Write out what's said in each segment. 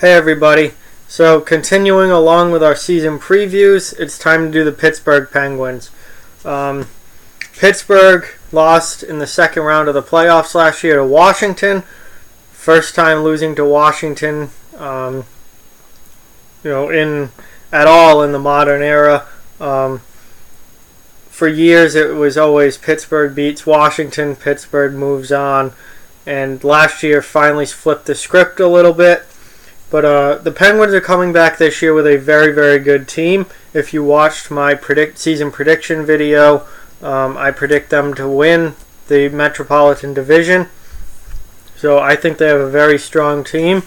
Hey everybody, so continuing along with our season previews, it's time to do the Pittsburgh Penguins. Pittsburgh lost in the second round of the playoffs last year to Washington. First time losing to Washington, in at all in the modern era. For years it was always Pittsburgh beats Washington, Pittsburgh moves on, and last year finally flipped the script a little bit. But the Penguins are coming back this year with a very, very good team. If you watched my season prediction video, I predict them to win the Metropolitan Division. So I think they have a very strong team.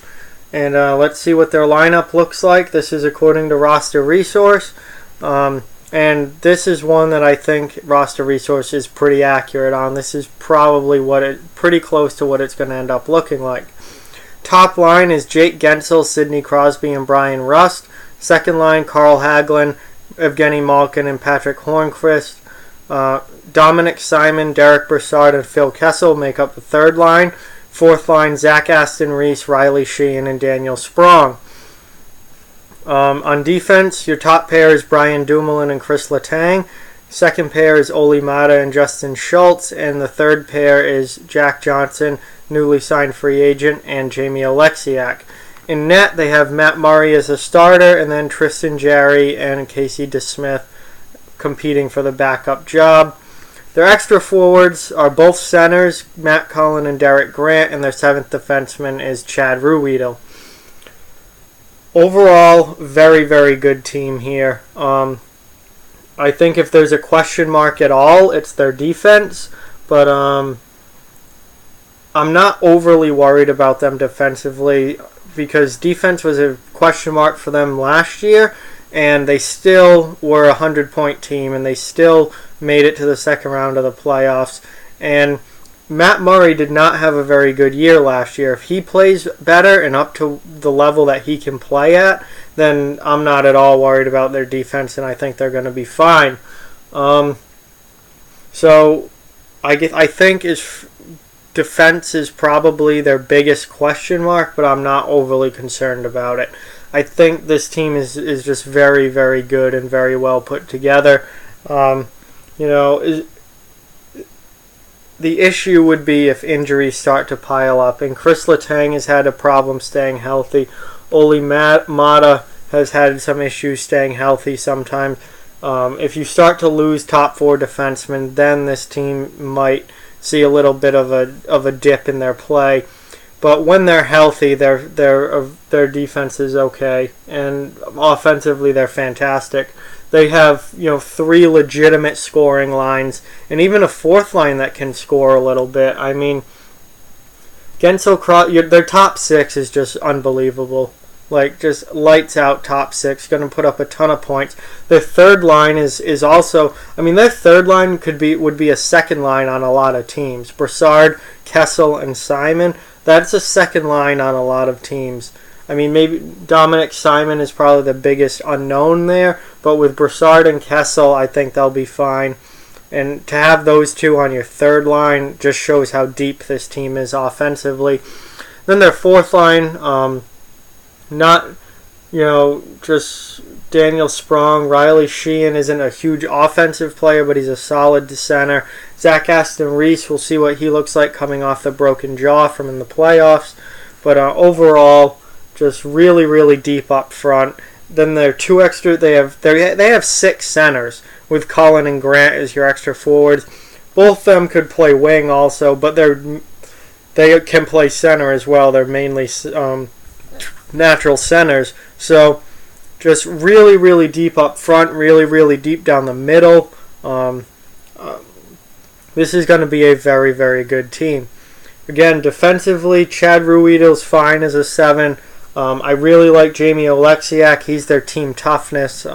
And let's see what their lineup looks like. This is according to Roster Resource. And this is one that I think Roster Resource is pretty accurate on. This is probably pretty close to what it's going to end up looking like. Top line is Jake Guentzel, Sidney Crosby, and Brian Rust. Second line, Carl Hagelin, Evgeny Malkin, and Patrick Hornqvist. Dominic Simon, Derek Brassard, and Phil Kessel make up the third line. Fourth line, Zach Aston-Reese, Riley Sheehan, and Daniel Sprong. On defense, your top pair is Brian Dumoulin and Chris Letang. Second pair is Oli Mata and Justin Schultz. And the third pair is Jack Johnson, newly signed free agent, and Jamie Oleksiak. In net, they have Matt Murray as a starter, and then Tristan Jarry and Casey DeSmith competing for the backup job. Their extra forwards are both centers, Matt Cullen and Derek Grant, and their seventh defenseman is Chad Ruhwedel. Overall, very, very good team here. I think if there's a question mark at all, it's their defense, but I'm not overly worried about them defensively because defense was a question mark for them last year, and they still were a 100-point team, and they still made it to the second round of the playoffs. And Matt Murray did not have a very good year last year. If he plays better and up to the level that he can play at, then I'm not at all worried about their defense, and I think they're going to be fine. So I think defense is probably their biggest question mark, but I'm not overly concerned about it. I think this team is just very, very good and very well put together. The issue would be if injuries start to pile up, and Chris Letang has had a problem staying healthy. Oli Mata has had some issues staying healthy sometimes. If you start to lose top four defensemen, then this team might see a little bit of a dip in their play. But when they're healthy, their defense is okay, and offensively they're fantastic. They have three legitimate scoring lines, and even a fourth line that can score a little bit. I mean, Guentzel, their top six is just unbelievable. Like, just lights out top six, going to put up a ton of points. Their third line is also, their third line would be a second line on a lot of teams. Brassard, Kessel, and Simon, that's a second line on a lot of teams. Maybe Dominic Simon is probably the biggest unknown there, but with Brassard and Kessel, I think they'll be fine. And to have those two on your third line just shows how deep this team is offensively. Then their fourth line, just Daniel Sprong. Riley Sheehan isn't a huge offensive player, but he's a solid center. Zach Aston-Reese, we'll see what he looks like coming off the broken jaw from in the playoffs. But overall, just really, really deep up front. Then their two extra, they have six centers with Cullen and Grant as your extra forwards. Both of them could play wing also, but they can play center as well. They're mainly natural centers. So just really, really deep up front, really, really deep down the middle. This is going to be a very, very good team. Again, defensively, Chad Ruhwedel's fine as a 7. I really like Jamie Oleksiak. He's their team toughness.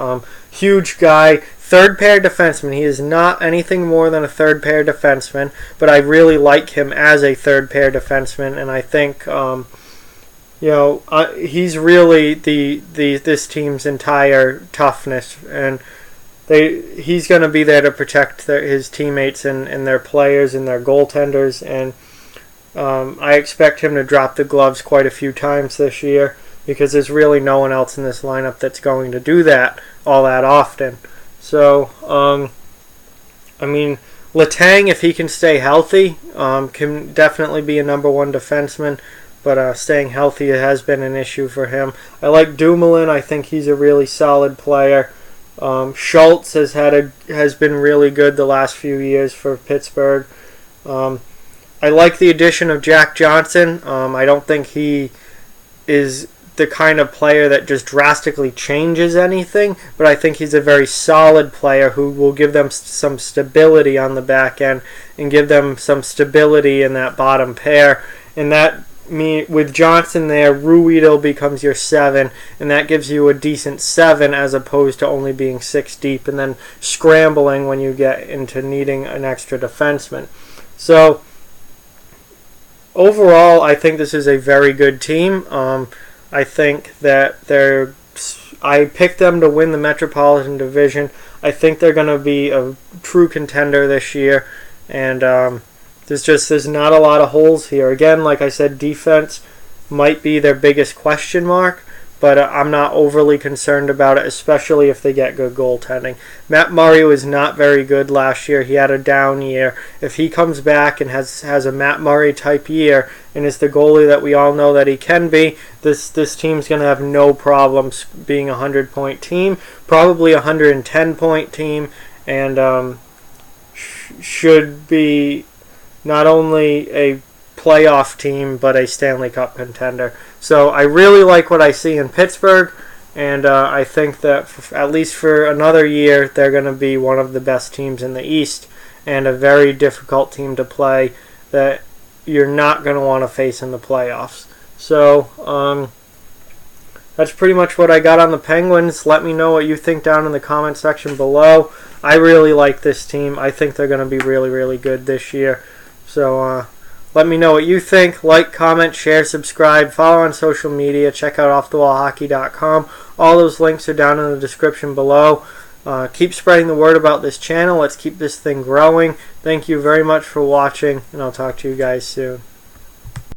Huge guy. Third pair defenseman. He is not anything more than a third pair defenseman, but I really like him as a third pair defenseman, and I think he's really this team's entire toughness, and he's going to be there to protect his teammates and their players and their goaltenders, and I expect him to drop the gloves quite a few times this year. because there's really no one else in this lineup that's going to do that all that often. So, I mean, Letang, if he can stay healthy, can definitely be a number one defenseman, but staying healthy has been an issue for him. I like Dumoulin. I think he's a really solid player. Schultz has been really good the last few years for Pittsburgh. I like the addition of Jack Johnson. I don't think he is the kind of player that just drastically changes anything, but I think he's a very solid player who will give them some stability on the back end and give them some stability in that bottom pair. And that with Johnson there, Ruedel becomes your 7, and that gives you a decent 7 as opposed to only being 6 deep and then scrambling when you get into needing an extra defenseman. So overall, I think this is a very good team. I think that I picked them to win the Metropolitan Division. I think they're going to be a true contender this year, and there's not a lot of holes here. Again, like I said, defense might be their biggest question mark, but I'm not overly concerned about it, especially if they get good goaltending. Matt Murray was not very good last year. He had a down year. If he comes back and has a Matt Murray type year and is the goalie that we all know that he can be, this team's going to have no problems being a 100-point team, probably a 110-point team, and should be not only a playoff team, but a Stanley Cup contender. So I really like what I see in Pittsburgh, and I think that at least for another year, they're going to be one of the best teams in the East, and a very difficult team to play that you're not going to want to face in the playoffs. So that's pretty much what I got on the Penguins. Let me know what you think down in the comment section below. I really like this team. I think they're going to be really, really good this year. So let me know what you think. Like, comment, share, subscribe, follow on social media. Check out offthewallhockey.com. All those links are down in the description below. Keep spreading the word about this channel. Let's keep this thing growing. Thank you very much for watching, and I'll talk to you guys soon.